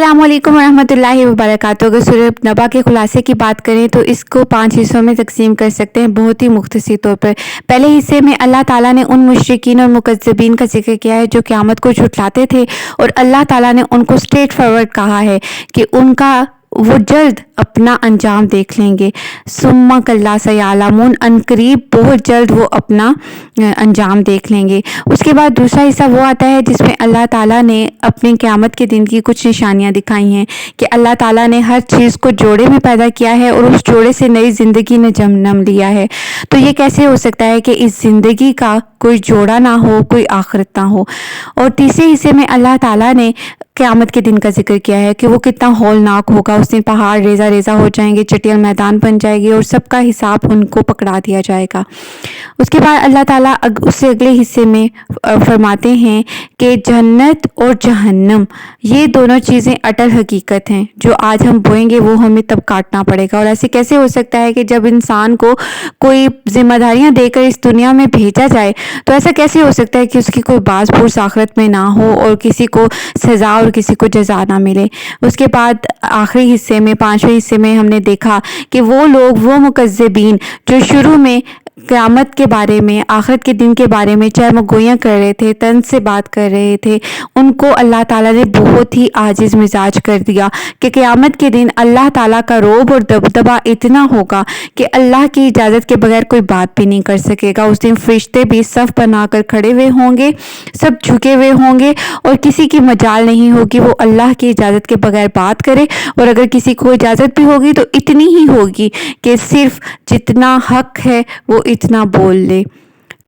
अस्सलाम वालेकुम रहमतुल्लाहि व बरकातहू। अगर सूरह नबा के खुलासे की बात करें तो इसको 5 हिस्सों में तकसीम कर सकते हैं, बहुत ही मुख्तसर तौर पर। पहले हिस्से में अल्लाह ताला ने उन मुशरिकीन और मुकज़्ज़बीन का जिक्र किया है जो क़यामत को झुठलाते थे, और अल्लाह ताला ने उनको स्ट्रेट फॉरवर्ड कहा है कि उनका वो जल्द अपना अंजाम देख लेंगे। सुम्मा कल्ला सयालमून, अनकरीब बहुत जल्द वो अपना अंजाम देख लेंगे। उसके बाद दूसरा हिस्सा वो आता है जिसमें अल्लाह ताला ने अपने क़यामत के दिन की कुछ निशानियां दिखाई हैं कि अल्लाह ताला ने हर चीज़ को जोड़े में पैदा किया है और उस जोड़े से नई ज़िंदगी ने जन्म लिया है। तो ये कैसे हो सकता है कि इस ज़िंदगी का कोई जोड़ा ना हो, कोई आखिरत ना हो। और तीसरे हिस्से में अल्लाह ताला ने क़यामत के दिन का जिक्र किया है कि वो कितना हौलनाक होगा। उस दिन पहाड़ रेजा रेजा हो जाएंगे, चटियल मैदान बन जाएगी और सबका हिसाब उनको पकड़ा दिया जाएगा। उसके बाद अल्लाह ताला उससे अगले हिस्से में फरमाते हैं कि जन्नत और जहन्नम ये दोनों चीज़ें अटल हकीकत हैं, जो आज हम बोएंगे वो हमें तब काटना पड़ेगा। और ऐसे कैसे हो सकता है कि जब इंसान को कोई जिम्मेदारियां देकर इस दुनिया में भेजा जाए तो ऐसा कैसे हो सकता है कि उसकी कोई बाज़ पुरस आखिरत में ना हो और किसी को सज़ा और किसी को जज़ा ना मिले। उसके बाद आखिरी हिस्से में, 5वें हिस्से में हमने देखा कि वो लोग, वो मुकज़्ज़बीन जो शुरू में क़यामत के बारे में, आखिरत के दिन के बारे में चहमगोइयाँ कर रहे थे, तंज से बात कर रहे थे, उनको अल्लाह ताला ने बहुत ही आजिज़ मिजाज कर दिया कि क़यामत के दिन अल्लाह ताला का रोब और दबदबा इतना होगा कि अल्लाह की इजाज़त के बगैर कोई बात भी नहीं कर सकेगा। उस दिन फरिश्ते भी सफ़ बनाकर खड़े हुए होंगे, सब झुके हुए होंगे और किसी की मजाल नहीं होगी वो अल्लाह की इजाज़त के बगैर बात करे। और अगर किसी को इजाज़त भी होगी तो इतनी ही होगी कि सिर्फ जितना हक है वो इतना बोल ले।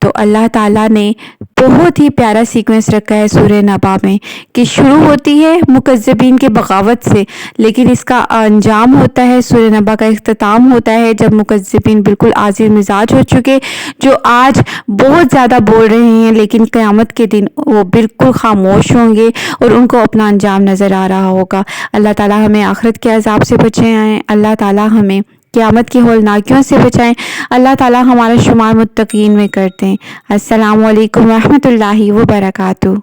तो अल्लाह ताला ने बहुत ही प्यारा सीक्वेंस रखा है सूरह नबा में कि शुरू होती है मुकज़्ज़बीन के बगावत से, लेकिन इसका अंजाम होता है, सूरह नबा का इख्तिताम होता है जब मुकज़्ज़बीन बिल्कुल आज़िज़ मिजाज हो चुके, जो आज बहुत ज़्यादा बोल रहे हैं लेकिन क़यामत के दिन वो बिल्कुल खामोश होंगे और उनको अपना अंजाम नज़र आ रहा होगा। अल्लाह ताला हमें आखिरत के अज़ाब से बचाएं, अल्लाह ताला हमें क़यामत की हौलनाकियों से बचाएं, अल्लाह ताला हमारा शुमार मुत्तकीन में करते हैं। अस्सलामु अलैकुम रहमतुल्लाहि व बरकातहू।